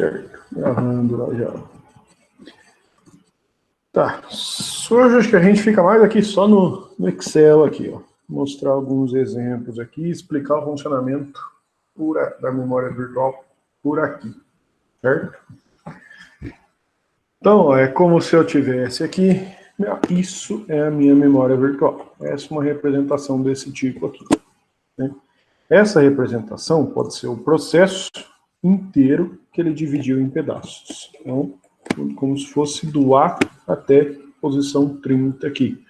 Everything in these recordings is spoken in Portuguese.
Certo, gravando lá já. Tá, hoje acho que a gente fica mais aqui só no Excel aqui, ó. Mostrar alguns exemplos aqui, explicar o funcionamento da memória virtual por aqui, certo? Então, ó, é como se eu tivesse aqui, isso é a minha memória virtual. Essa é uma representação desse tipo aqui, né? Essa representação pode ser o processo inteiro que ele dividiu em pedaços. Então, como se fosse do A até posição 30 aqui.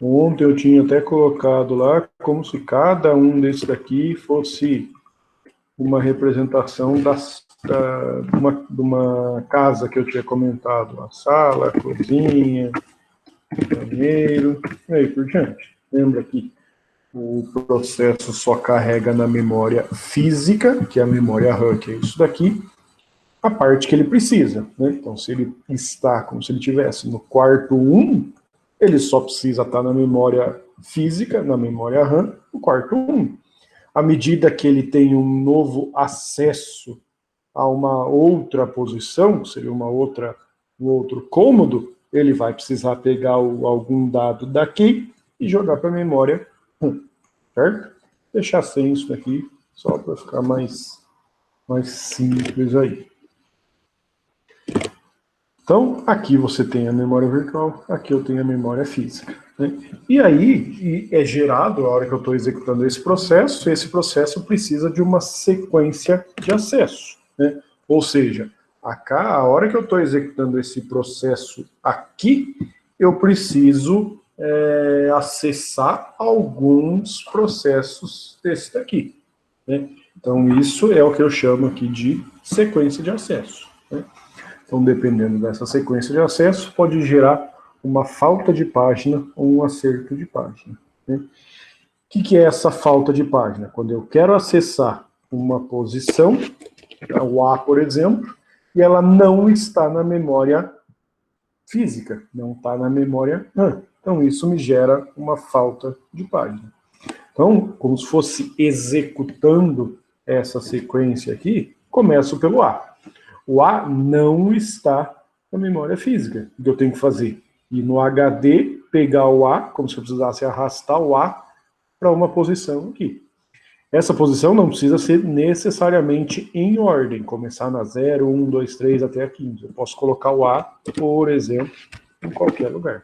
Ontem eu tinha até colocado lá como se cada um desses daqui fosse uma representação de uma casa que eu tinha comentado. A sala, a cozinha, o banheiro, e aí por diante. Lembra que o processo só carrega na memória física, que é a memória RAM, que é isso daqui, a parte que ele precisa, né? Então, se ele está como se ele estivesse no quarto 1, ele só precisa estar na memória física, na memória RAM, no quarto 1. À medida que ele tem um novo acesso a uma outra posição, que seria um outro cômodo, ele vai precisar pegar algum dado daqui e jogar para a memória 1, certo? Deixar sem isso daqui, só para ficar mais simples aí. Então, aqui você tem a memória virtual, aqui eu tenho a memória física, né? E aí é gerado, a hora que eu estou executando esse processo precisa de uma sequência de acesso, né? Ou seja, a hora que eu estou executando esse processo aqui, eu preciso acessar alguns processos desse daqui, né? Então, isso é o que eu chamo aqui de sequência de acesso, né? Então, dependendo dessa sequência de acesso, pode gerar uma falta de página ou um acerto de página, né? O que é essa falta de página? Quando eu quero acessar uma posição, o A, por exemplo, e ela não está na memória física, não está na memória RAM. Então, isso me gera uma falta de página. Então, como se fosse executando essa sequência aqui, começo pelo A. O A não está na memória física. O que eu tenho que fazer? Ir no HD, pegar o A, como se eu precisasse arrastar o A para uma posição aqui. Essa posição não precisa ser necessariamente em ordem, começar na 0, 1, 2, 3 até a 15. Eu posso colocar o A, por exemplo, em qualquer lugar.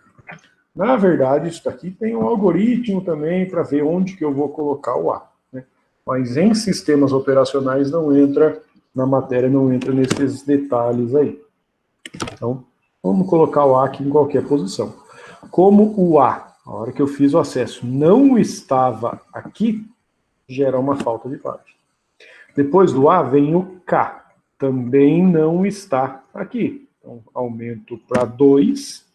Na verdade, isso daqui tem um algoritmo também para ver onde que eu vou colocar o A, né? Mas em sistemas operacionais não entra, na matéria não entra nesses detalhes aí. Então, vamos colocar o A aqui em qualquer posição. Como o A, a hora que eu fiz o acesso, não estava aqui, gera uma falta de página. Depois do A vem o K, também não está aqui. Então, aumento para 2,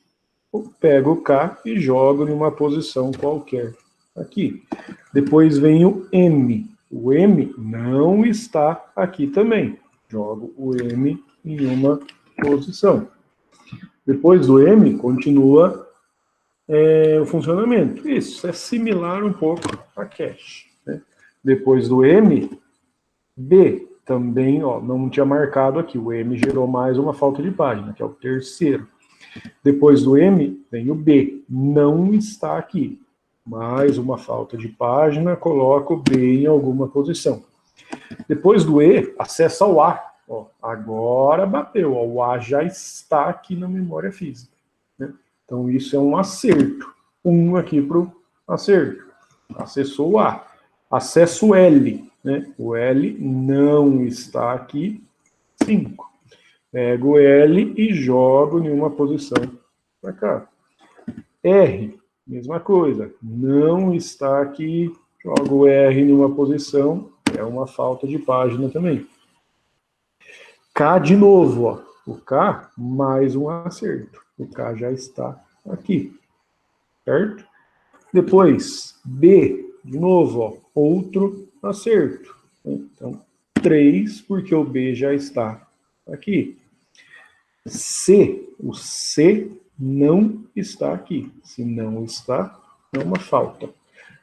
pego o K e jogo em uma posição qualquer aqui. Depois vem o M. O M não está aqui também. Jogo o M em uma posição. Depois do M, continua o funcionamento. Isso é similar um pouco a cache, né? Depois do M, B também, ó, não tinha marcado aqui. O M gerou mais uma falta de página, que é o terceiro. Depois do M, vem o B. Não está aqui. Mais uma falta de página, coloco o B em alguma posição. Depois do E, acessa o A. Ó, agora bateu, ó, o A já está aqui na memória física, né? Então isso é um acerto. Um aqui para o acerto. Acessou o A. Acesso o L, né? O L não está aqui. 5. Pego o L e jogo em uma posição para cá. R, mesma coisa. Não está aqui. Jogo o R em uma posição. É uma falta de página também. K de novo, ó. O K, mais um acerto. O K já está aqui, certo? Depois, B, de novo, ó, outro acerto. Então, 3, porque o B já está aqui. C, o C não está aqui. Se não está, é uma falta.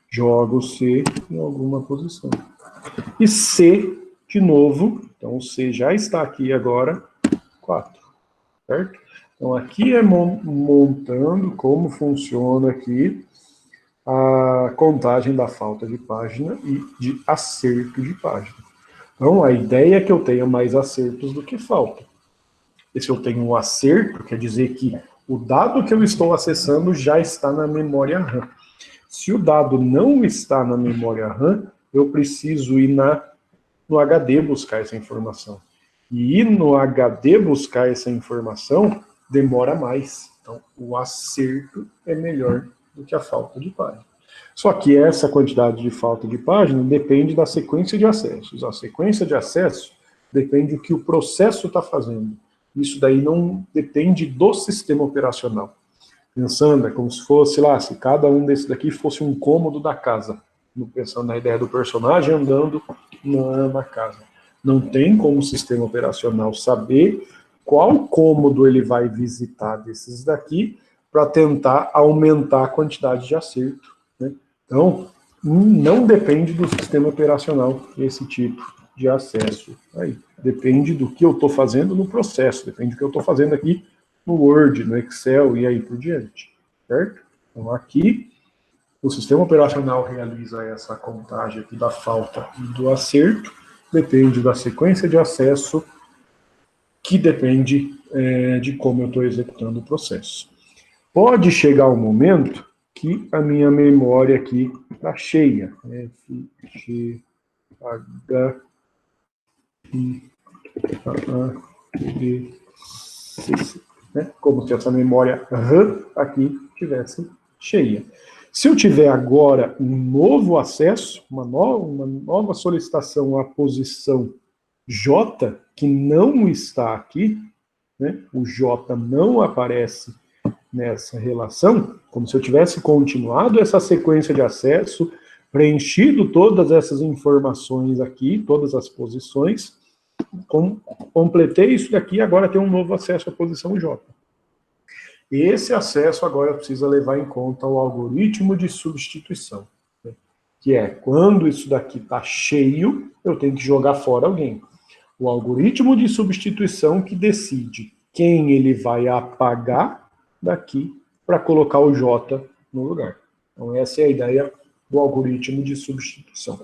Jogo o C em alguma posição. E C, de novo, então o C já está aqui agora, 4, certo? Então, aqui é montando como funciona aqui a contagem da falta de página e de acerto de página. Então, a ideia é que eu tenha mais acertos do que falta. E se eu tenho um acerto, quer dizer que o dado que eu estou acessando já está na memória RAM. Se o dado não está na memória RAM, eu preciso ir no HD buscar essa informação. E ir no HD buscar essa informação demora mais. Então, o acerto é melhor do que a falta de página. Só que essa quantidade de falta de página depende da sequência de acessos. A sequência de acesso depende do que o processo está fazendo. Isso daí não depende do sistema operacional. Pensando, é como se fosse lá, se cada um desses daqui fosse um cômodo da casa. Pensando na ideia do personagem andando na casa. Não tem como o sistema operacional saber qual cômodo ele vai visitar desses daqui para tentar aumentar a quantidade de acerto, né? Então, não depende do sistema operacional esse tipo de acesso aí. Depende do que eu estou fazendo no processo, depende do que eu estou fazendo aqui no Word, no Excel e aí por diante, certo? Então, aqui, o sistema operacional realiza essa contagem aqui da falta e do acerto, depende da sequência de acesso, que depende de como eu estou executando o processo. Pode chegar um momento que a minha memória aqui está cheia. F, G, H, I, A, B, C, C. Como se essa memória RAM aqui tivesse cheia. Se eu tiver agora um novo acesso, uma nova solicitação à posição J, que não está aqui, né, o J não aparece nessa relação, como se eu tivesse continuado essa sequência de acesso, preenchido todas essas informações aqui, todas as posições, completei isso daqui, agora tem um novo acesso à posição J. Esse acesso agora precisa levar em conta o algoritmo de substituição, né? Que é, quando isso daqui está cheio, eu tenho que jogar fora alguém. O algoritmo de substituição que decide quem ele vai apagar daqui para colocar o J no lugar. Então essa é a ideia do algoritmo de substituição.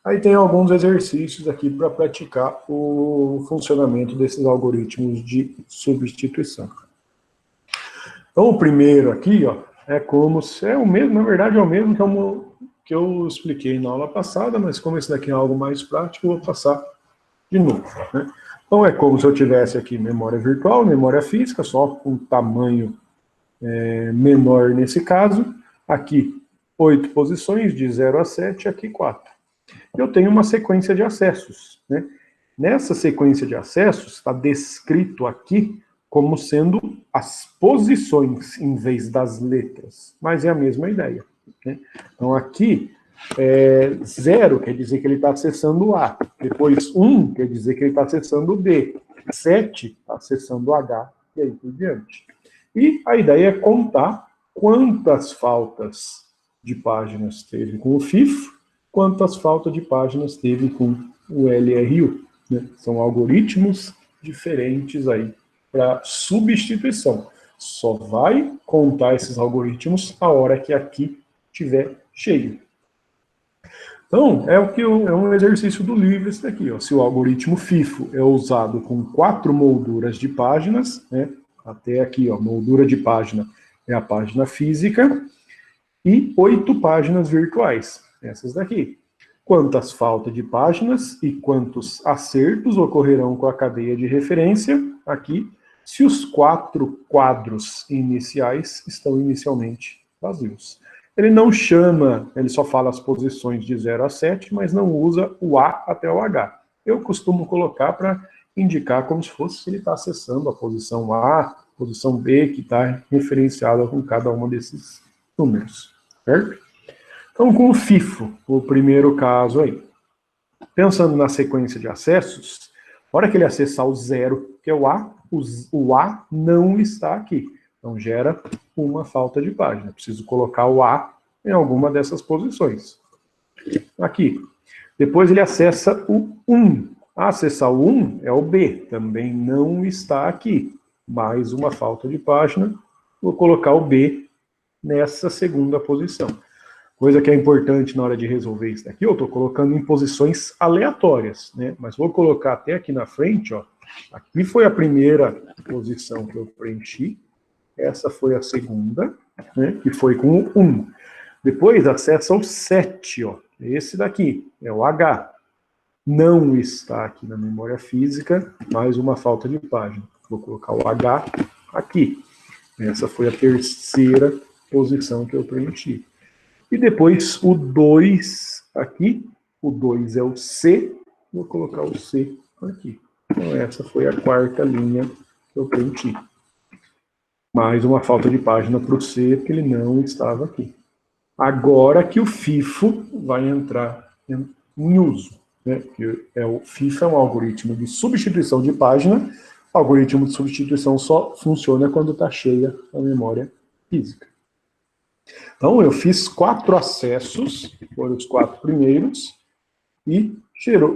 Aí tem alguns exercícios aqui para praticar o funcionamento desses algoritmos de substituição. Então, o primeiro aqui, ó, é como se é o mesmo, na verdade é o mesmo que eu expliquei na aula passada, mas como esse daqui é algo mais prático, eu vou passar de novo, né? Então, é como se eu tivesse aqui memória virtual, memória física, só com tamanho menor nesse caso. Aqui, 8 posições, de 0 a 7, aqui 4. Eu tenho uma sequência de acessos, né? Nessa sequência de acessos, está descrito aqui como sendo as posições em vez das letras, mas é a mesma ideia, né? Então aqui, 0 quer dizer que ele está acessando o A, depois 1 quer dizer que ele está acessando o B, 7 está acessando o H, e aí por diante. E a ideia é contar quantas faltas de páginas teve com o FIFO, quantas faltas de páginas teve com o LRU, né? São algoritmos diferentes aí para substituição. Só vai contar esses algoritmos a hora que aqui estiver cheio. Então, é um exercício do livro esse daqui, ó. Se o algoritmo FIFO é usado com 4 molduras de páginas, né? Até aqui, ó, moldura de página é a página física, e 8 páginas virtuais, essas daqui. Quantas faltas de páginas e quantos acertos ocorrerão com a cadeia de referência aqui, se os 4 quadros iniciais estão inicialmente vazios. Ele não chama, ele só fala as posições de 0 a 7, mas não usa o A até o H. Eu costumo colocar para indicar como se fosse ele está acessando a posição A, posição B, que está referenciada com cada uma desses números, certo? Então, com o FIFO, o primeiro caso aí, pensando na sequência de acessos, na hora que ele acessar o 0, que é o A não está aqui. Então, gera uma falta de página. Preciso colocar o A em alguma dessas posições. Aqui. Depois ele acessa o 1. Acessar o 1 é o B, também não está aqui. Mais uma falta de página, vou colocar o B nessa segunda posição. Coisa que é importante na hora de resolver isso daqui, eu estou colocando em posições aleatórias, né? Mas vou colocar até aqui na frente, ó. Aqui foi a primeira posição que eu preenchi, essa foi a segunda, né? Que foi com o 1. Depois acessa o 7, ó. Esse daqui é o H. Não está aqui na memória física, mais uma falta de página. Vou colocar o H aqui. Essa foi a terceira posição que eu preenchi. E depois o 2 aqui, o 2 é o C, vou colocar o C aqui. Então essa foi a quarta linha que eu preenchi. Mais uma falta de página para o C, porque ele não estava aqui. Agora que o FIFO vai entrar em uso. Né? O FIFO é um algoritmo de substituição de página. O algoritmo de substituição só funciona quando está cheia a memória física. Então, eu fiz 4 acessos, foram os 4 primeiros, e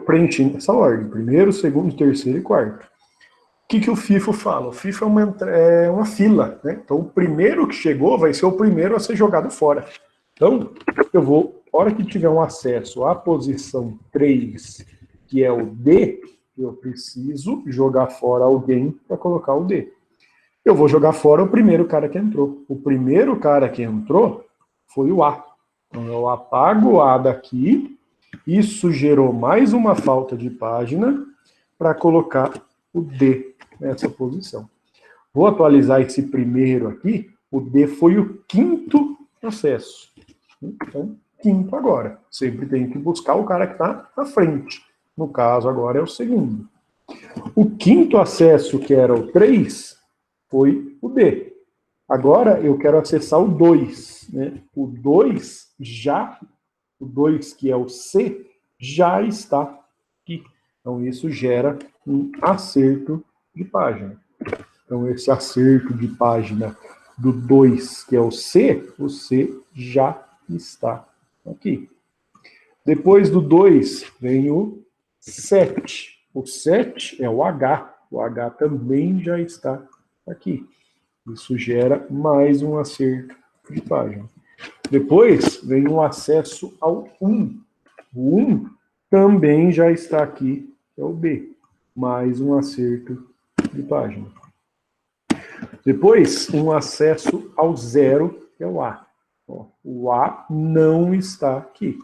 preenchi nessa ordem, primeiro, segundo, terceiro e quarto. O que o FIFO fala? O FIFO é uma fila, né? Então, o primeiro que chegou vai ser o primeiro a ser jogado fora. Então, eu vou, na hora que tiver um acesso à posição 3, que é o D, eu preciso jogar fora alguém para colocar o D. Eu vou jogar fora o primeiro cara que entrou. O primeiro cara que entrou foi o A. Então, eu apago o A daqui, isso gerou mais uma falta de página para colocar o D nessa posição. Vou atualizar esse primeiro aqui, o D foi o quinto acesso. Então, quinto agora. Sempre tem que buscar o cara que está na frente. No caso, agora é o segundo. O quinto acesso, que era o 3, foi o D. Agora eu quero acessar o 2. Né? O 2 que é o C, já está aqui. Então isso gera um acerto de página. Então esse acerto de página do 2, que é o C já está aqui. Depois do 2 vem o 7. O 7 é o H. O H também já está aqui. Isso gera mais um acerto de página. Depois vem o acesso ao 1. O 1 também já está aqui, é o B. Mais um acerto de página. Depois, um acesso ao 0, que é o A. Ó, o A não está aqui.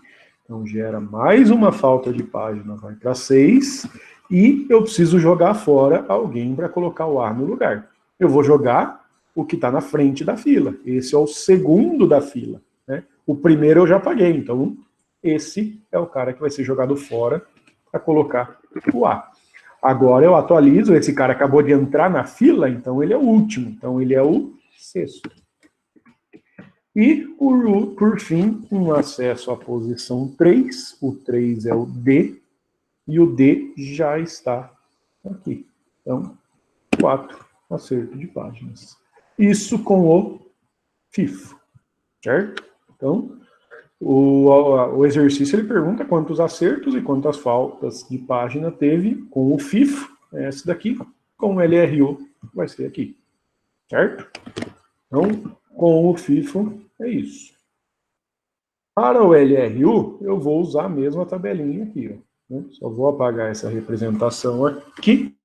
Então, gera mais uma falta de página, vai para 6, e eu preciso jogar fora alguém para colocar o A no lugar. Eu vou jogar o que está na frente da fila. Esse é o segundo da fila. Né? O primeiro eu já paguei, então esse é o cara que vai ser jogado fora para colocar o A. Agora eu atualizo, esse cara acabou de entrar na fila, então ele é o último, então ele é o sexto. E, por fim, um acesso à posição 3, o 3 é o D, e o D já está aqui. Então, 4 acertos de páginas. Isso com o FIFO, certo? Então, o exercício ele pergunta quantos acertos e quantas faltas de página teve com o FIFO, esse daqui, com o LRU, vai ser aqui, certo? Então, com o FIFO é isso. Para o LRU, eu vou usar a mesma tabelinha aqui. Ó, né? Só vou apagar essa representação aqui.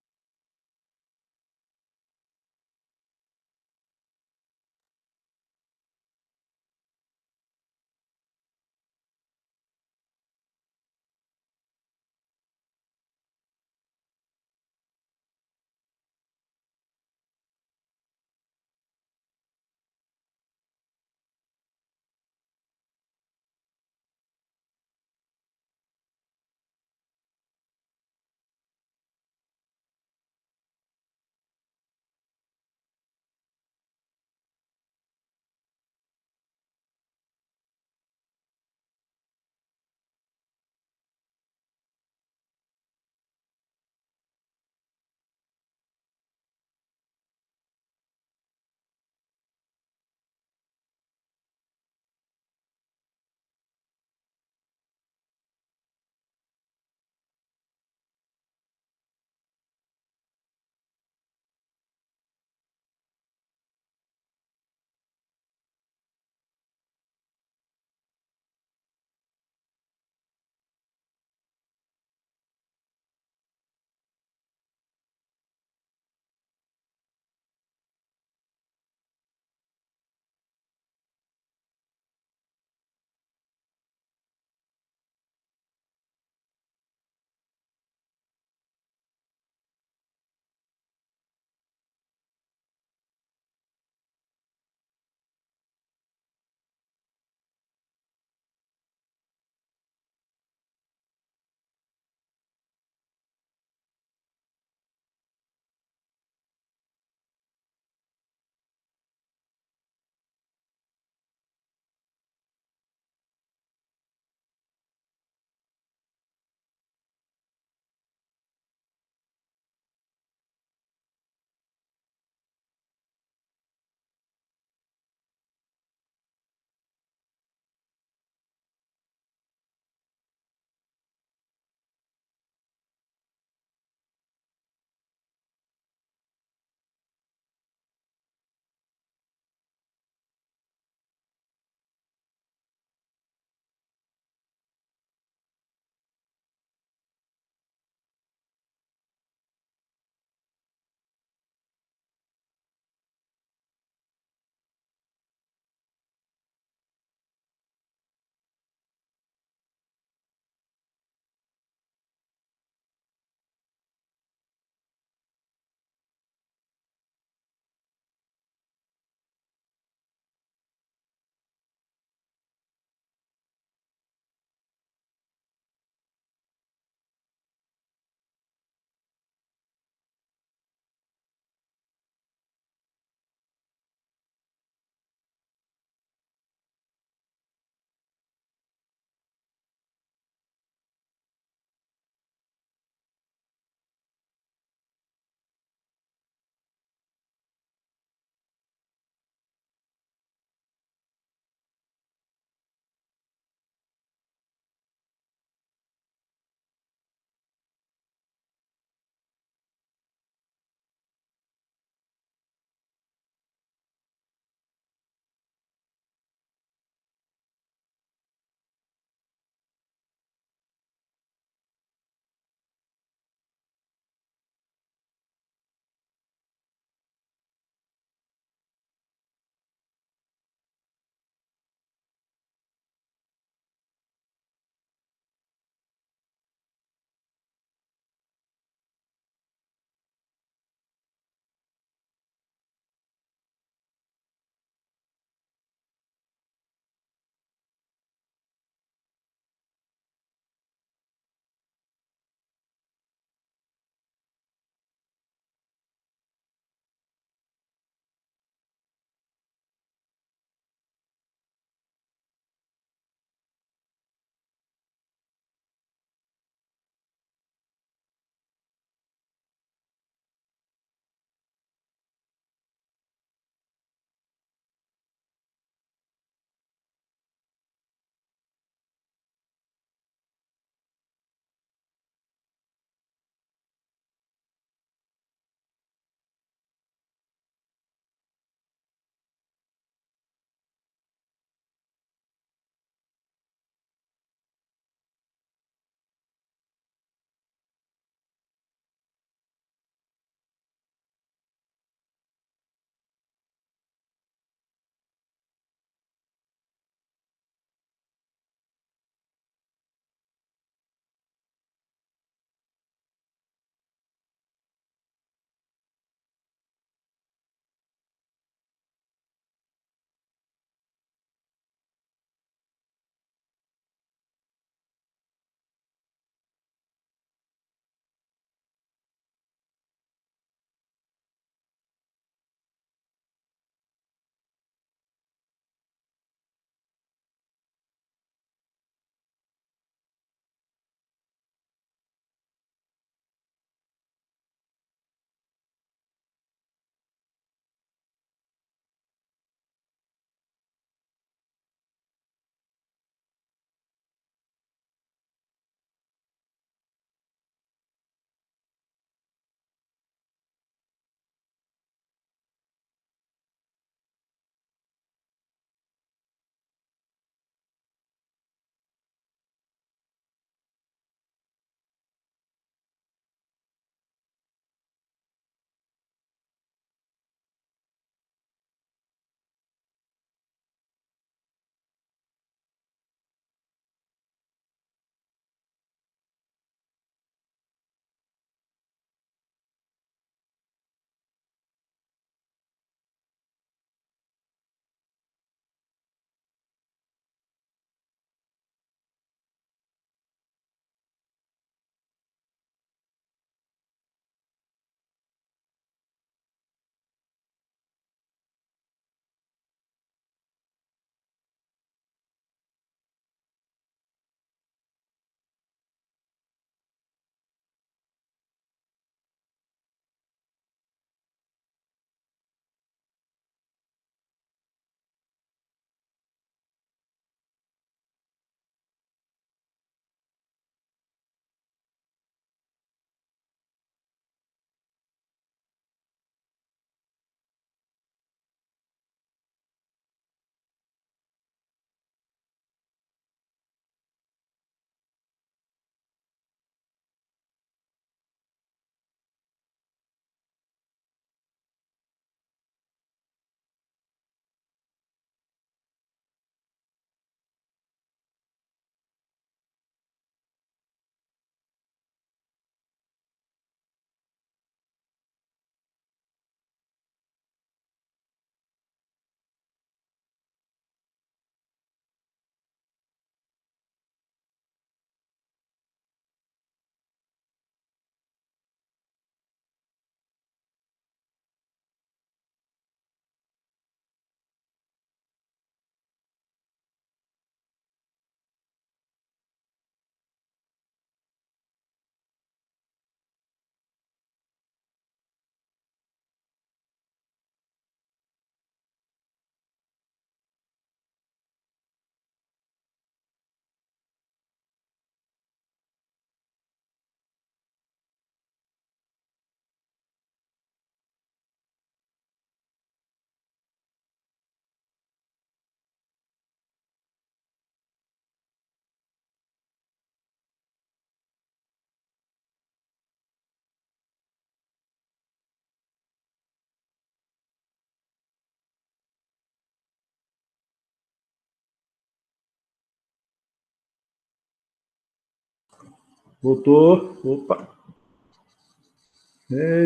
Voltou. Opa.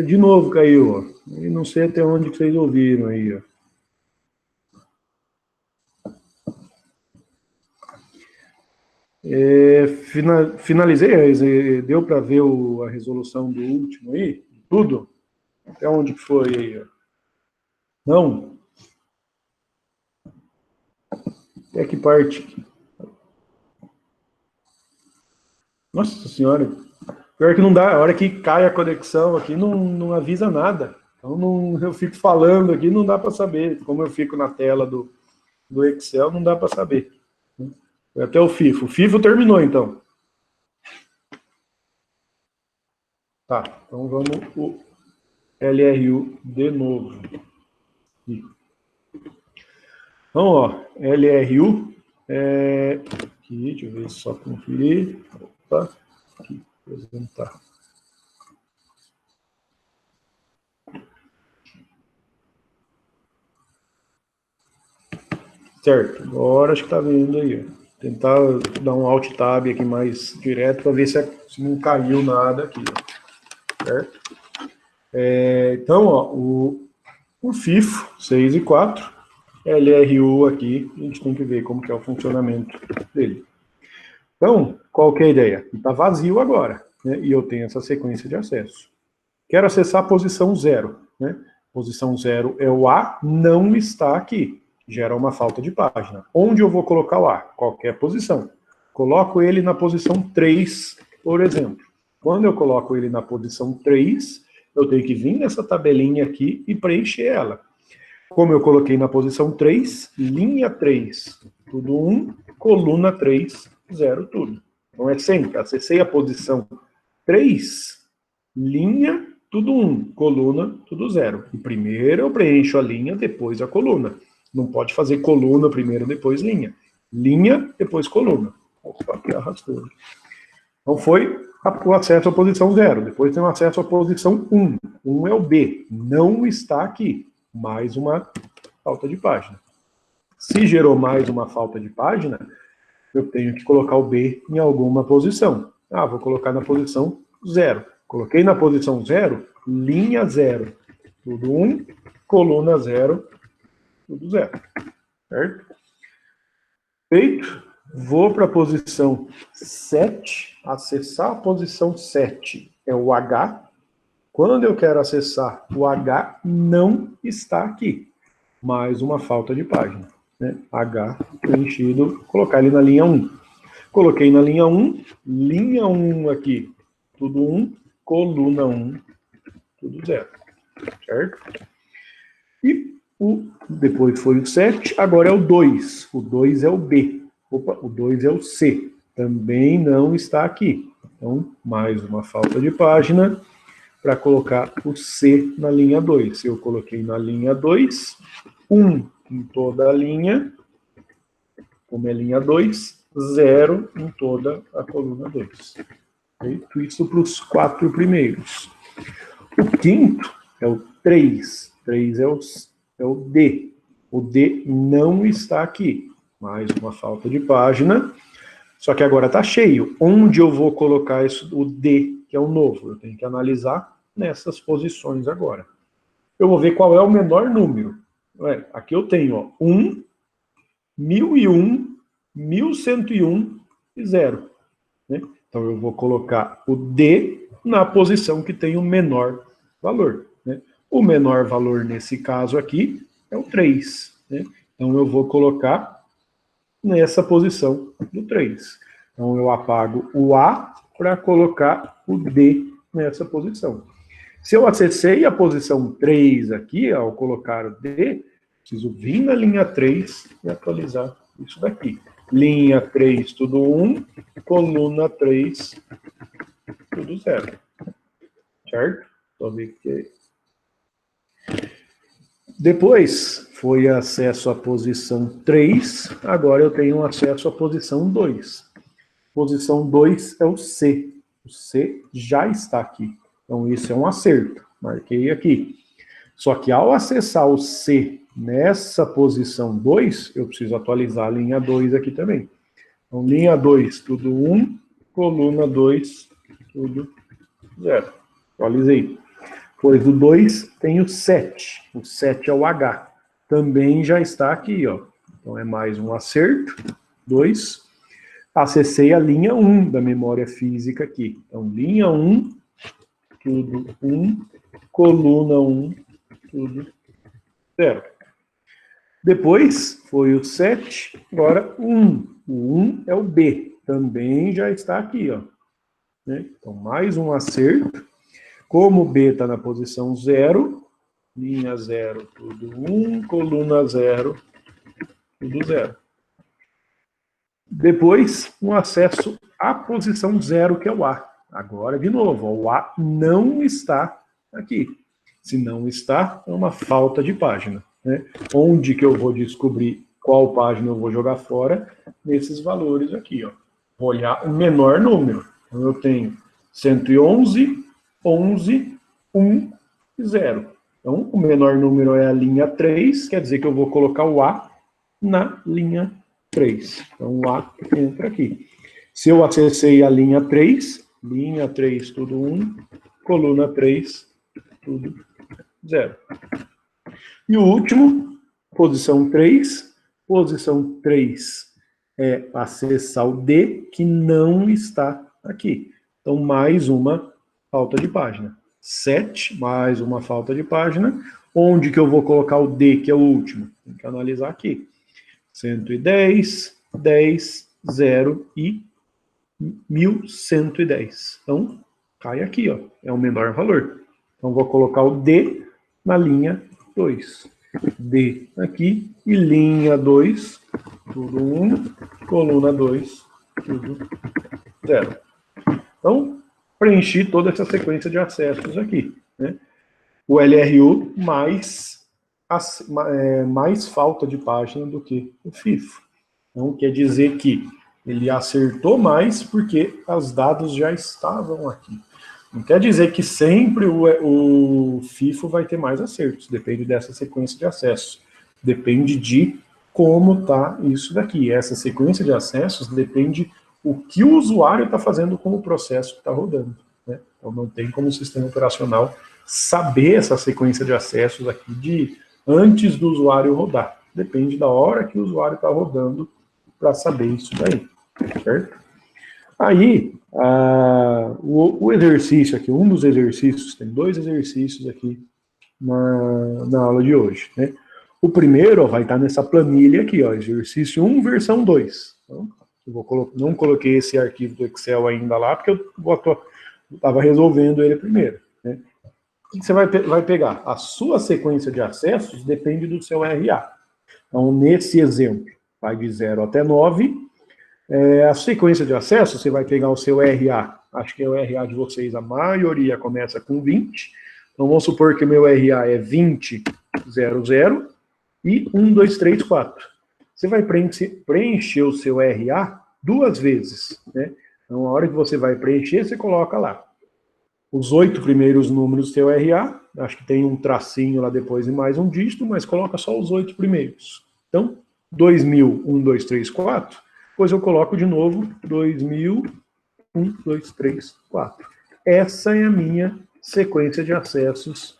De novo caiu, ó. E não sei até onde que vocês ouviram aí, ó. Finalizei, deu para ver a resolução do último aí? Tudo? Até onde que foi aí, ó? Não? Até que parte? Nossa senhora. Pior que não dá, a hora que cai a conexão aqui não avisa nada. Então eu fico falando aqui, não dá para saber. Como eu fico na tela do Excel, não dá para saber. Foi até o FIFO. O FIFO terminou, então. Tá, então vamos o LRU de novo. Então, ó, LRU, aqui, deixa eu ver só conferir. Opa, aqui, apresentar. Certo, agora acho que tá vendo aí, ó. Tentar dar um Alt Tab aqui mais direto para ver se não caiu nada aqui, ó. Certo? Então, ó, o FIFO 6 e 4, LRU aqui, a gente tem que ver como que é o funcionamento dele. Então, qual que é a ideia? Está vazio agora, né? E eu tenho essa sequência de acesso. Quero acessar a posição 0, né? Posição 0 é o A, não está aqui. Gera uma falta de página. Onde eu vou colocar o A? Qualquer posição. Coloco ele na posição 3, por exemplo. Quando eu coloco ele na posição 3, eu tenho que vir nessa tabelinha aqui e preencher ela. Como eu coloquei na posição 3, linha 3, tudo 1, coluna 3, 0, tudo. Então é sempre, acessei a posição 3, linha, tudo 1, coluna, tudo 0. E primeiro eu preencho a linha, depois a coluna. Não pode fazer coluna primeiro, depois linha. Linha, depois coluna. Opa, aqui arrastou. Então foi o acesso à posição 0. Depois tem o acesso à posição 1. 1 é o B. Não está aqui. Mais uma falta de página. Se gerou mais uma falta de página, eu tenho que colocar o B em alguma posição. Ah, vou colocar na posição 0. Coloquei na posição 0, linha 0. Tudo 1, coluna 0, tudo 0. Certo? Feito. Vou para a posição 7. Acessar a posição 7 é o H. Quando eu quero acessar o H, não está aqui. Mais uma falta de página. Né? H preenchido, colocar ele na linha 1. Coloquei na linha 1 aqui, tudo 1, coluna 1, tudo 0. Certo? E depois foi o 7, agora é o 2. O 2 é o B. Opa, o 2 é o C. Também não está aqui. Então, mais uma falta de página para colocar o C na linha 2. Eu coloquei na linha 2, 1 em toda a linha, como é linha 2, 0 em toda a coluna 2. Feito isso para os 4 primeiros. O quinto é o 3. 3 é o D. O D não está aqui. Mais uma falta de página. Só que agora está cheio. Onde eu vou colocar isso, o D, que é o novo? Eu tenho que analisar nessas posições agora. Eu vou ver qual é o menor número. Aqui eu tenho, ó, 1, 1001, 1101 e 0. Né? Então eu vou colocar o D na posição que tem o menor valor. Né? O menor valor nesse caso aqui é o 3. Né? Então eu vou colocar nessa posição do 3. Então eu apago o A para colocar o D nessa posição. Se eu acessei a posição 3 aqui, ao colocar o D, preciso vir na linha 3 e atualizar isso daqui. Linha 3, tudo 1, coluna 3, tudo 0. Certo? Só ver que... Depois foi acesso à posição 3, agora eu tenho acesso à posição 2. Posição 2 é o C. O C já está aqui. Então isso é um acerto. Marquei aqui. Só que ao acessar o C nessa posição 2, eu preciso atualizar a linha 2 aqui também. Então linha 2, tudo 1, coluna 2, tudo 0. Atualizei. Depois do 2 tem o 7. O 7 é o H. Também já está aqui, ó. Então é mais um acerto. 2. Acessei a linha 1 da memória física aqui. Então, linha 1, tudo 1. Coluna 1, tudo 0. Depois foi o 7, agora o 1. O 1 é o B. Também já está aqui, ó. Então, mais um acerto. Como o B está na posição 0, linha 0, tudo 1, coluna 0, tudo 0. Depois, um acesso à posição 0, que é o A. Agora, de novo, ó, o A não está aqui. Se não está, é uma falta de página. Né? Onde que eu vou descobrir qual página eu vou jogar fora? Nesses valores aqui. Ó. Vou olhar o menor número. Então, eu tenho 111, 11, 1 e 0. Então, o menor número é a linha 3, quer dizer que eu vou colocar o A na linha 3. Então, o A entra aqui. Se eu acessei a linha 3 tudo 1, coluna 3, tudo 0. E o último, posição 3. Posição 3 é acessar o D, que não está aqui. Então, mais uma falta de página. 7, mais uma falta de página. Onde que eu vou colocar o D, que é o último? Tem que analisar aqui. 110, 10, 0 e 1110. Então, cai aqui, ó. É o menor valor. Então, vou colocar o D na linha 2. D aqui e linha 2, tudo 1, coluna 2, tudo 0. Então, preenchi toda essa sequência de acessos aqui. Né? O LRU mais falta de página do que o FIFO. Então, quer dizer que ele acertou mais porque os dados já estavam aqui. Não quer dizer que sempre o FIFO vai ter mais acertos, depende dessa sequência de acessos. Depende de como está isso daqui. Essa sequência de acessos depende o que o usuário está fazendo com o processo que está rodando. Né? Então, não tem como o sistema operacional saber essa sequência de acessos aqui de antes do usuário rodar. Depende da hora que o usuário está rodando para saber isso daí, certo? Aí, o exercício aqui, um dos exercícios, tem 2 exercícios aqui na aula de hoje, né? O primeiro, ó, vai estar nessa planilha aqui, ó, exercício 1, versão 2. Então, não coloquei esse arquivo do Excel ainda lá, porque eu estava resolvendo ele primeiro, né? O que você vai pegar? A sua sequência de acessos depende do seu RA. Então, nesse exemplo, vai de 0 até 9. A sequência de acesso, você vai pegar o seu RA. Acho que é o RA de vocês, a maioria começa com 20. Então, vamos supor que o meu RA é 20, 00 e 1, 2, 3, 4. Você vai preencher o seu RA 2 vezes. Né? Então, a hora que você vai preencher, você coloca lá os 8 primeiros números do seu RA, acho que tem um tracinho lá depois e mais um dígito, mas coloca só os 8 primeiros. Então, 2000, 1, 2, 3, 4, depois eu coloco de novo 2000, 1, 2, 3, 4. Essa é a minha sequência de acessos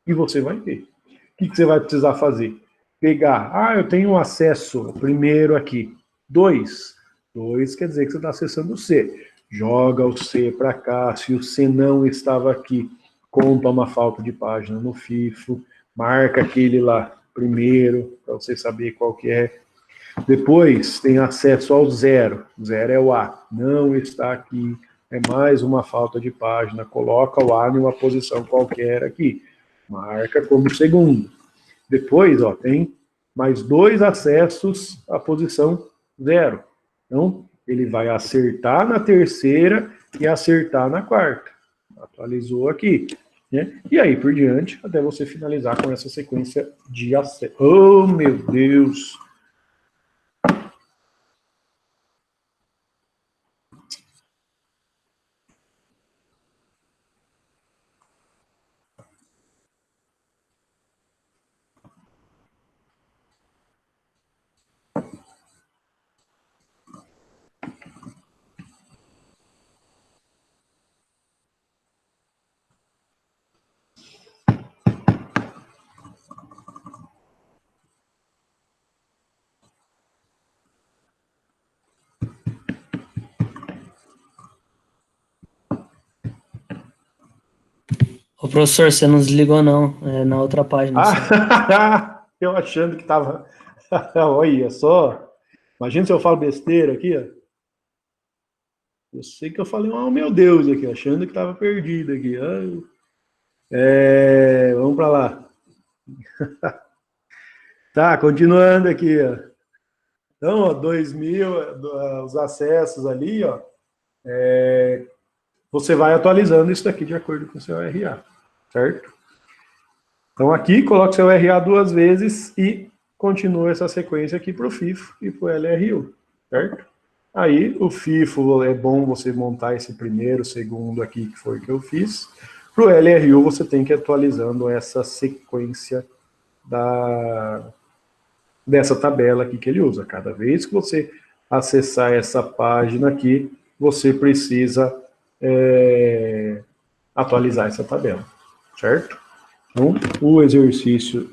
e você vai ter. O que você vai precisar fazer? Pegar, eu tenho um acesso primeiro aqui, 2. 2 quer dizer que você está acessando o C. Joga o C para cá, se o C não estava aqui, conta uma falta de página no FIFO, marca aquele lá primeiro, para você saber qual que é. Depois tem acesso ao 0, 0 é o A, não está aqui, é mais uma falta de página, coloca o A em uma posição qualquer aqui, marca como segundo. Depois, ó, tem mais 2 acessos à posição 0. Então, ele vai acertar na terceira e acertar na quarta. Atualizou aqui. Né? E aí por diante, até você finalizar com essa sequência de acesso. Oh, meu Deus! Ô, professor, você não desligou, não. É na outra página. Ah, eu achando que tava... Olha só. Imagina se eu falo besteira aqui, ó. Eu sei que eu falei, oh meu Deus, aqui, achando que tava perdido aqui. Vamos para lá. Tá, continuando aqui, ó. Então, ó, 2000, os acessos ali, ó. Você vai atualizando isso daqui de acordo com o seu RA, certo? Então aqui, coloca seu RA 2 vezes e continua essa sequência aqui para o FIFO e para o LRU, certo? Aí, o FIFO é bom você montar esse primeiro, segundo aqui, que foi o que eu fiz. Para o LRU, você tem que ir atualizando essa sequência dessa tabela aqui que ele usa. Cada vez que você acessar essa página aqui, você precisa atualizar essa tabela, certo? Então, o exercício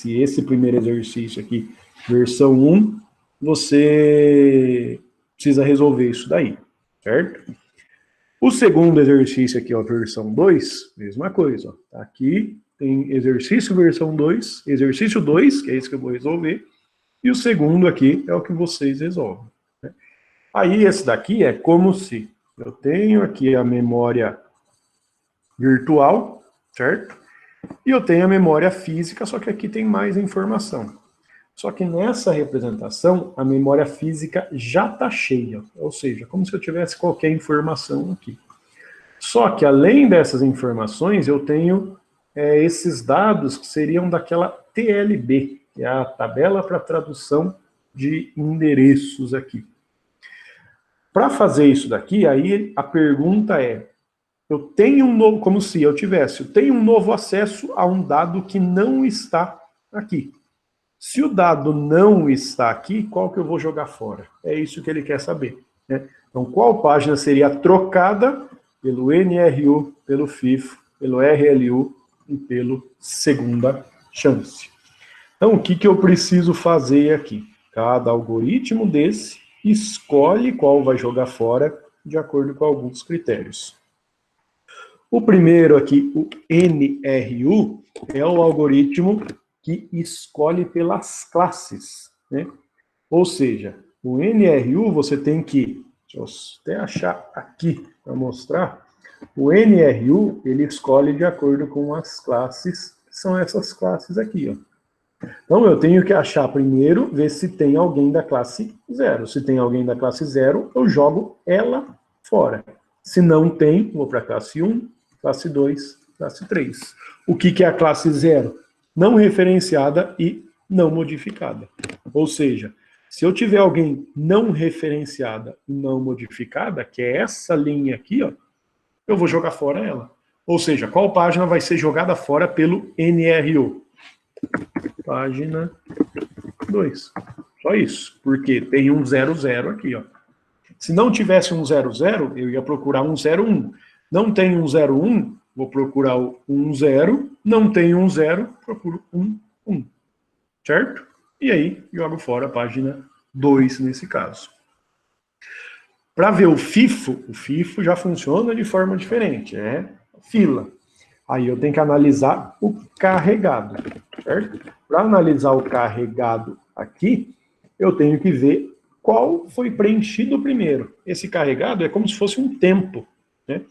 esse primeiro exercício aqui, versão 1, você precisa resolver isso daí, certo? O segundo exercício aqui, ó, versão 2, mesma coisa. Ó. Aqui tem exercício versão 2, exercício 2, que é esse que eu vou resolver, e o segundo aqui é o que vocês resolvem. Né? Aí esse daqui é como se eu tenho aqui a memória virtual, certo? E eu tenho a memória física, só que aqui tem mais informação. Só que nessa representação, a memória física já está cheia, ou seja, como se eu tivesse qualquer informação aqui. Só que além dessas informações, eu tenho esses dados que seriam daquela TLB, que é a tabela para tradução de endereços aqui. Para fazer isso daqui, aí a pergunta é, eu tenho um novo, como se eu tenho um novo acesso a um dado que não está aqui. Se o dado não está aqui, qual que eu vou jogar fora? É isso que ele quer saber. Né? Então, qual página seria trocada pelo NRU, pelo FIFO, pelo RLU e pelo segunda chance? Então, o que eu preciso fazer aqui? Cada algoritmo desse escolhe qual vai jogar fora de acordo com alguns critérios. O primeiro aqui, o NRU, é o algoritmo que escolhe pelas classes, né? Ou seja, o NRU você tem que, deixa eu até achar aqui para mostrar, o NRU ele escolhe de acordo com as classes, que são essas classes aqui, ó. Então eu tenho que achar primeiro, ver se tem alguém da classe 0. Se tem alguém da classe 0, eu jogo ela fora. Se não tem, vou para a classe 1, classe 2, classe 3. O que é a classe 0? Não referenciada e não modificada. Ou seja, se eu tiver alguém não referenciada e não modificada, que é essa linha aqui, ó, eu vou jogar fora ela. Ou seja, qual página vai ser jogada fora pelo NRU? Página 2. Só isso, porque tem um 00 aqui, ó. Se não tivesse um 00, eu ia procurar um 01. Não tem um 01, vou procurar o 10. Não tem um 0, procuro um 1. Certo? E aí, jogo fora a página 2 nesse caso. Para ver o FIFO já funciona de forma diferente, é fila. Aí eu tenho que analisar o carregado, certo? Para analisar o carregado aqui, eu tenho que ver qual foi preenchido primeiro. Esse carregado é como se fosse um tempo, né?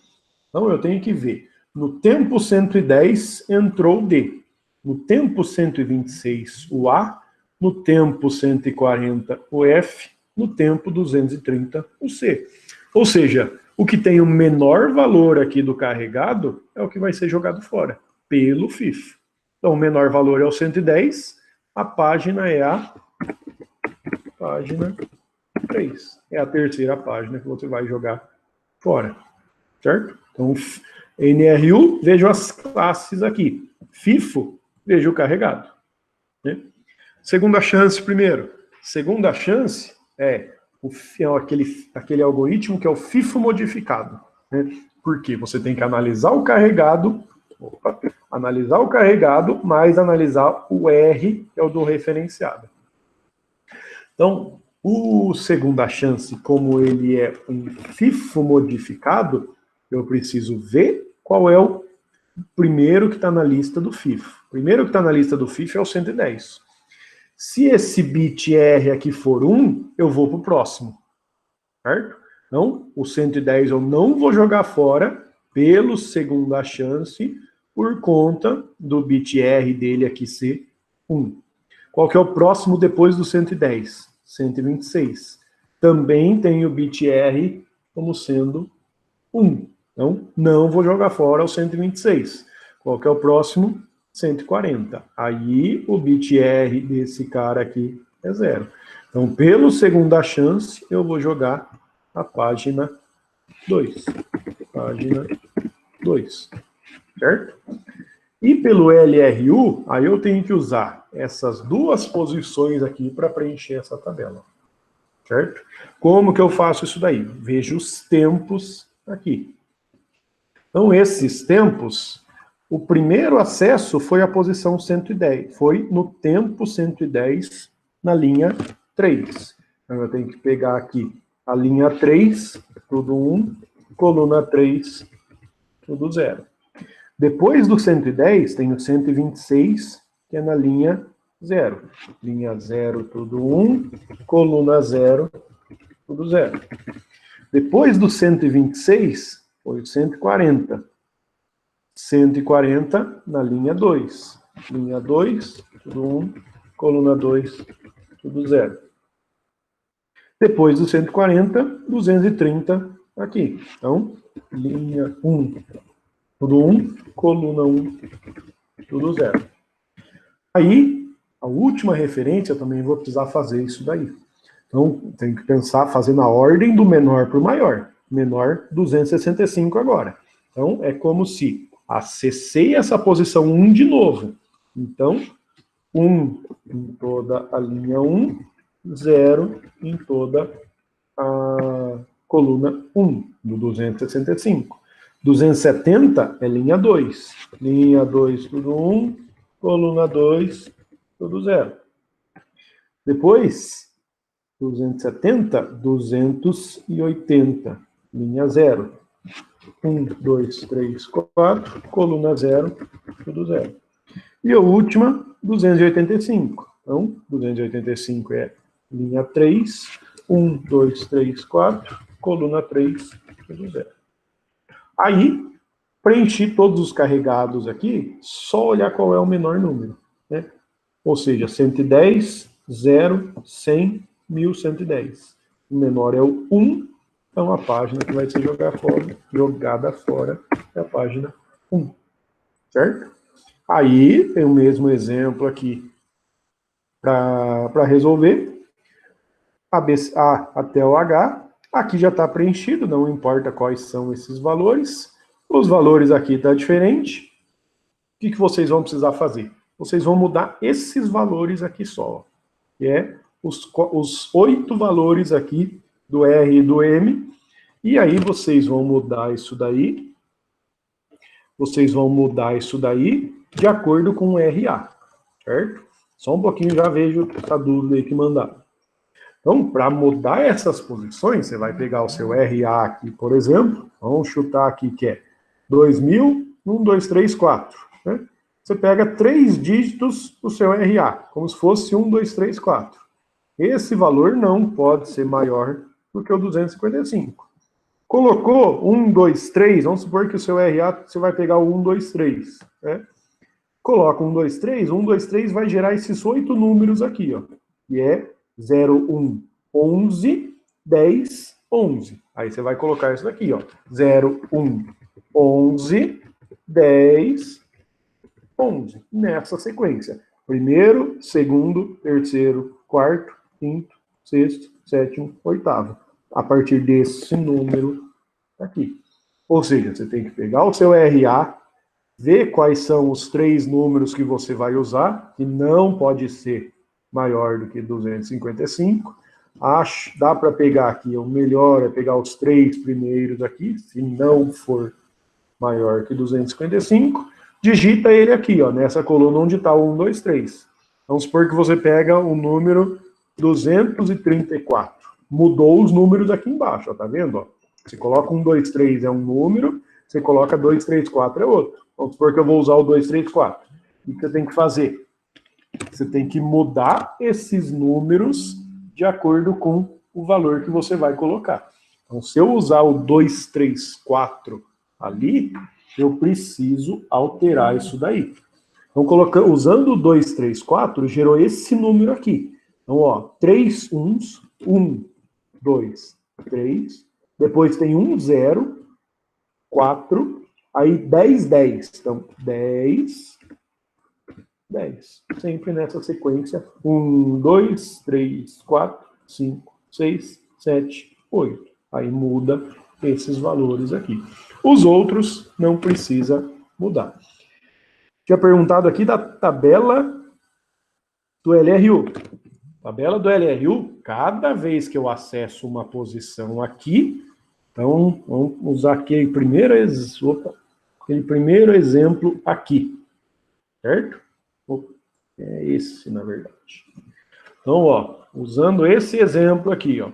Então eu tenho que ver. No tempo 110 entrou o D. No tempo 126 o A. No tempo 140 o F. No tempo 230 o C. Ou seja, o que tem o menor valor aqui do carregado é o que vai ser jogado fora, pelo FIFO. Então, o menor valor é o 110, a página é a página 3. É a terceira página que você vai jogar fora, certo? Então, NRU, vejo as classes aqui. FIFO, vejo o carregado. Né? Segunda chance primeiro. Segunda chance é aquele algoritmo que é o FIFO modificado. Né? Porque você tem que analisar o carregado, mais analisar o R, que é o do referenciado. Então, o segunda chance, como ele é um FIFO modificado, eu preciso ver qual é o primeiro que está na lista do FIFO. O primeiro que está na lista do FIFO é o 110. Se esse bit R aqui for 1, eu vou para o próximo. Certo? Então, o 110 eu não vou jogar fora pelo segunda chance por conta do bit R dele aqui ser 1. Qual que é o próximo depois do 110? 126. Também tem o bit R como sendo 1. Então, não vou jogar fora o 126. Qual que é o próximo? 140. Aí, o bit R desse cara aqui é 0. Então, pelo segunda chance, eu vou jogar a página 2. Página 2. Certo? E pelo LRU, aí eu tenho que usar essas duas posições aqui para preencher essa tabela. Certo? Como que eu faço isso daí? Vejo os tempos aqui. Então, esses tempos, o primeiro acesso foi a posição 110. Foi no tempo 110, na linha 3. Então, eu tenho que pegar aqui a linha 3, tudo 1, coluna 3, tudo 0. Depois do 110, tem o 126, que é na linha 0. Linha 0, tudo 1, coluna 0, tudo 0. Depois do 126, foi o 140. 140 na linha 2. Linha 2, tudo 1, coluna 2, tudo 0. Depois do 140, 230 aqui. Então, linha 1, tudo 1, coluna 1, tudo 0. Aí, a última referência, eu também vou precisar fazer isso daí. Então, tem que pensar, fazer na ordem do menor para o maior. Menor 265 agora. Então, é como se acessei essa posição 1 de novo. Então, 1 em toda a linha 1, 0 em toda a coluna 1 do 265. 270 é linha 2. Linha 2, tudo 1, coluna 2, tudo 0. Depois, 270, 280, linha 0. 1, 2, 3, 4, coluna 0, tudo 0. E a última, 285. Então, 285 é linha 3, 1, 2, 3, 4, coluna 3, tudo 0. Aí, preenchi todos os carregados aqui, só olhar qual é o menor número. Né? Ou seja, 110, 0, 100, 1110. O menor é o 1, então a página que vai ser jogada fora é a página 1. Certo? Aí, tem o mesmo exemplo aqui para resolver. A até o H. Aqui já está preenchido, não importa quais são esses valores. Os valores aqui estão diferentes. O que vocês vão precisar fazer? Vocês vão mudar esses valores aqui só. Que é os 8 valores aqui do R e do M. E aí vocês vão mudar isso daí. Vocês vão mudar isso daí de acordo com o RA. Certo? Só um pouquinho, já vejo essa dúvida aí que mandaram. Então, para mudar essas posições, você vai pegar o seu RA aqui, por exemplo. Vamos chutar aqui que é 2000, 1, 2, 3, 4. Né? Você pega 3 dígitos do seu RA, como se fosse 1, 2, 3, 4. Esse valor não pode ser maior do que o 255. Colocou 1, 2, 3, vamos supor que o seu RA, você vai pegar o 1, 2, 3. Né? Coloca 1, 2, 3, 1, 2, 3 vai gerar esses 8 números aqui, ó. Que é 0, 1, 11, 10, 11. Aí você vai colocar isso daqui, ó. 0, 1, 11, 10, 11. Nessa sequência. Primeiro, segundo, terceiro, quarto, quinto, sexto, sétimo, oitavo. A partir desse número aqui. Ou seja, você tem que pegar o seu RA, ver quais são os 3 números que você vai usar, que não pode ser maior do que 255. Dá para pegar aqui, o melhor é pegar os 3 primeiros aqui, se não for maior que 255, digita ele aqui, ó, nessa coluna onde está o 1, 2, 3. Vamos supor que você pega o número 234. Mudou os números aqui embaixo, ó, tá vendo? Ó? Você coloca 1, 2, 3 é um número, você coloca 2, 3, 4 é outro. Vamos supor que eu vou usar o 2, 3, 4. O que você tem que fazer? Você tem que mudar esses números de acordo com o valor que você vai colocar. Então, se eu usar o 2, 3, 4 ali, eu preciso alterar isso daí. Então, usando o 2, 3, 4, gerou esse número aqui. Então, ó, 3 uns, 1, 2, 3. Depois tem 1, 0, 4. Aí 10, 10. Então, 10, 10. Sempre nessa sequência. 1, 2, 3, 4, 5, 6, 7, 8. Aí muda esses valores aqui. Os outros não precisa mudar. Tinha perguntado aqui da tabela do LRU. Tabela do LRU, cada vez que eu acesso uma posição aqui, então vamos usar aquele primeiro exemplo aqui, certo? É esse, na verdade. Então, ó, usando esse exemplo aqui, ó,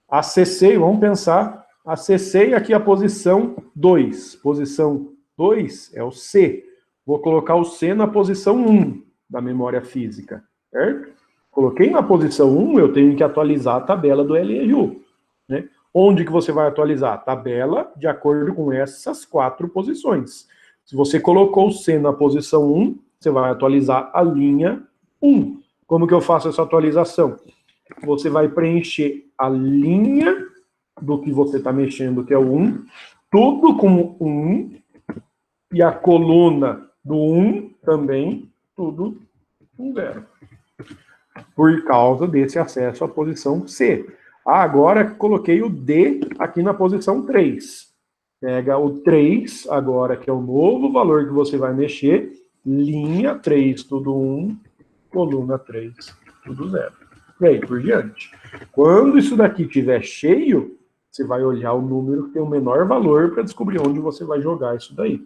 acessei, vamos pensar, acessei aqui a posição 2. Posição 2 é o C. Vou colocar o C na posição 1 da memória física, certo? Coloquei na posição 1, eu tenho que atualizar a tabela do LRU, né? Onde que você vai atualizar? A tabela de acordo com essas 4 posições. Se você colocou o C na posição 1, você vai atualizar a linha 1. Como que eu faço essa atualização? Você vai preencher a linha do que você está mexendo, que é o 1, tudo com 1, e a coluna do 1 também, tudo com 0. Por causa desse acesso à posição C. Agora coloquei o D aqui na posição 3. Pega o 3, agora que é o novo valor que você vai mexer, linha 3, tudo 1, coluna 3, tudo 0. E aí, por diante. Quando isso daqui estiver cheio, você vai olhar o número que tem o menor valor para descobrir onde você vai jogar isso daí.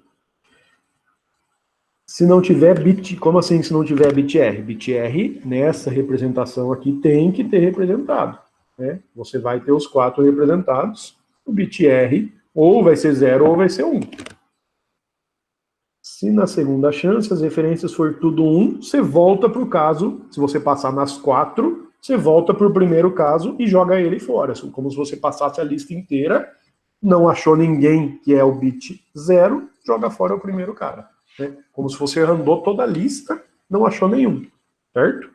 Se não tiver bit, como assim se não tiver bit R? Bit R, nessa representação aqui, tem que ter representado, né? Você vai ter os 4 representados, o bit R ou vai ser 0 ou vai ser 1. Se na segunda chance as referências for tudo 1, você volta para o caso, se você passar nas 4, você volta para o primeiro caso e joga ele fora, como se você passasse a lista inteira, não achou ninguém que é o bit 0, joga fora o primeiro cara. Né? Como se você andou toda a lista, não achou nenhum, certo?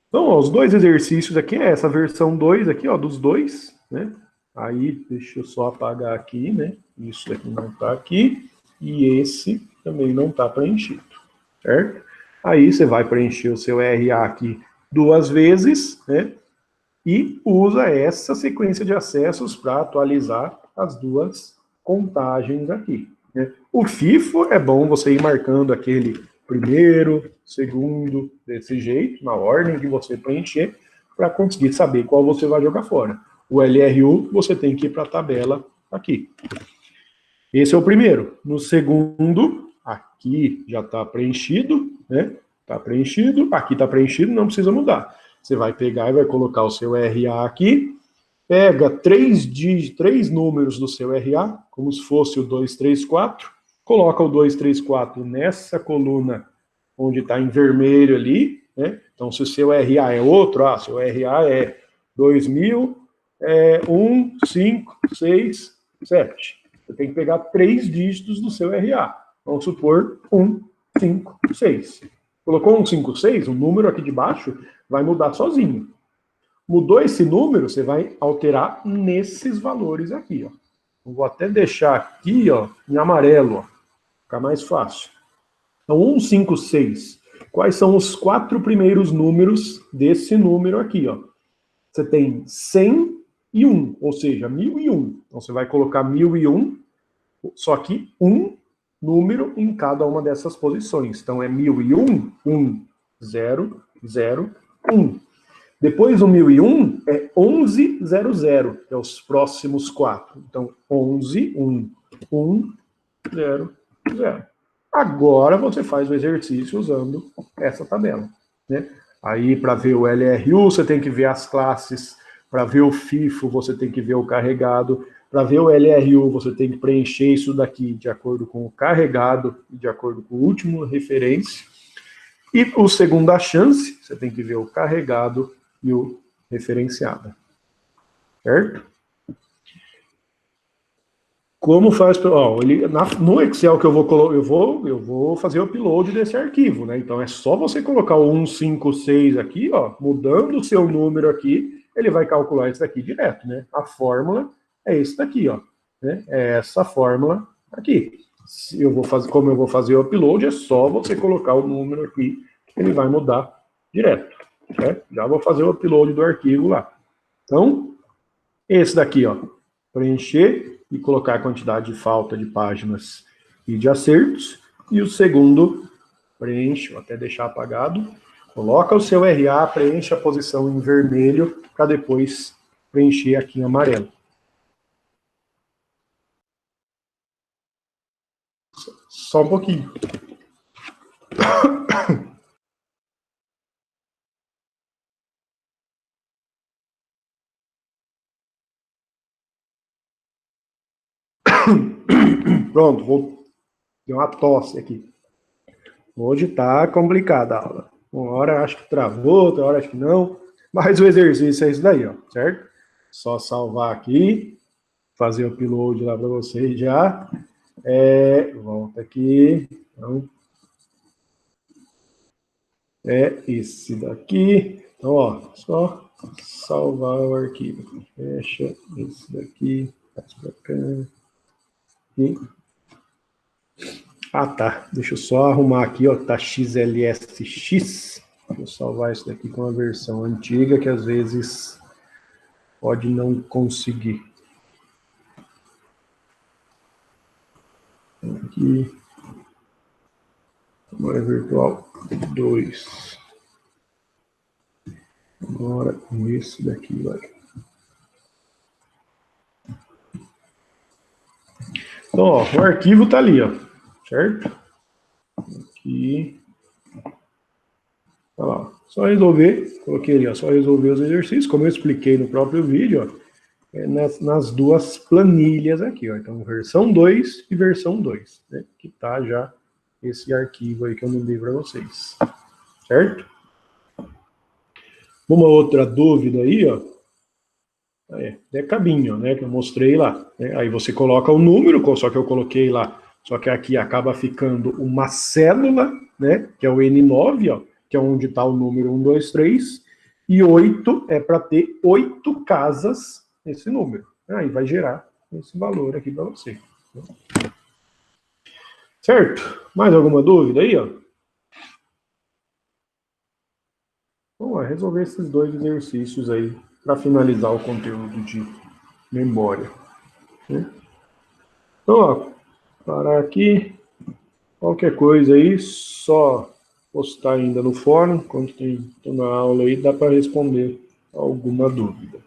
Então, ó, os 2 exercícios aqui é essa versão 2 aqui, ó, dos 2, né? Aí, deixa eu só apagar aqui, né? Isso aqui não está aqui, e esse também não está preenchido, certo? Aí você vai preencher o seu RA aqui 2 vezes, né? E usa essa sequência de acessos para atualizar as 2 contagens aqui. O FIFO é bom você ir marcando aquele primeiro, segundo, desse jeito, na ordem que você preencher, para conseguir saber qual você vai jogar fora. O LRU, você tem que ir para a tabela aqui. Esse é o primeiro. No segundo, aqui já está preenchido, né? Está preenchido, aqui está preenchido, não precisa mudar. Você vai pegar e vai colocar o seu RA aqui, pega 3 números do seu RA, como se fosse o 2, 3, 4, coloca o 2, 3, 4 nessa coluna onde está em vermelho ali, né? Então, se o seu RA é outro, seu RA é 2000, 1, 5, 6, 7. Você tem que pegar 3 dígitos do seu RA. Vamos supor 1, 5, 6. Colocou 1, 5, 6, o número aqui de baixo vai mudar sozinho. Mudou esse número, você vai alterar nesses valores aqui, ó. Eu vou até deixar aqui, ó, em amarelo, ó, ficar mais fácil. Então, 1, 5, 6. Quais são os 4 primeiros números desse número aqui, ó? Você tem 100 e 1, ou seja, 1001. Então, você vai colocar 1001, só que um número em cada uma dessas posições. Então, é 1001, 1, 0, 0, 1. Depois do 1001 é 1100, que é os próximos 4. Então, 11, 1, 1, 0, 0. Agora você faz o exercício usando essa tabela, né? Aí, para ver o LRU, você tem que ver as classes. Para ver o FIFO, você tem que ver o carregado. Para ver o LRU, você tem que preencher isso daqui de acordo com o carregado e de acordo com o último referência. E o segunda chance, você tem que ver o carregado e o referenciado. Certo? Como faz... Ó, no Excel que eu vou fazer o upload desse arquivo, né? Então é só você colocar o 156 aqui, ó, mudando o seu número aqui, ele vai calcular isso daqui direto, né? A fórmula é esse daqui, ó. Né? É essa fórmula aqui. Como eu vou fazer o upload, é só você colocar o número aqui, ele vai mudar direto. Certo? Já vou fazer o upload do arquivo lá. Então, esse daqui, ó, preencher e colocar a quantidade de falta de páginas e de acertos. E o segundo, preenche, vou até deixar apagado, coloca o seu RA, preenche a posição em vermelho, para depois preencher aqui em amarelo. Só um pouquinho. Pronto, deu uma tosse aqui. Hoje tá complicada a aula. Uma hora acho que travou, outra hora acho que não. Mas o exercício é isso daí, ó, certo? Só salvar aqui, fazer o upload lá para vocês já. Volta aqui. Então, é esse daqui. Então, ó, só salvar o arquivo. Fecha esse daqui. Faz pra cá. E... Ah, tá. Deixa eu só arrumar aqui, ó. Tá XLSX. Vou salvar isso daqui com a versão antiga, que às vezes pode não conseguir. Aqui. Memória virtual 2. Agora esse daqui vai. Então, ó, o arquivo tá ali, ó. Certo? Aqui. Olha lá. Só resolver. Coloquei ali, ó. Só resolver os exercícios, como eu expliquei no próprio vídeo, ó. Nas duas planilhas aqui, ó. Então, versão 2 e versão 2, né? Que tá já esse arquivo aí que eu mandei para vocês. Certo? Uma outra dúvida aí, ó. É cabinho, né? Que eu mostrei lá. Né? Aí você coloca o número, só que eu coloquei lá. Só que aqui acaba ficando uma célula, né? Que é o N9, ó. Que é onde está o número 1, 2, 3. E 8 é para ter 8 casas nesse número. Aí vai gerar esse valor aqui para você. Certo? Mais alguma dúvida aí, ó? Vamos lá, resolver esses dois exercícios aí para finalizar o conteúdo de memória. Né? Então, ó, parar aqui. Qualquer coisa aí, só postar ainda no fórum, enquanto estou na aula aí, dá para responder alguma dúvida.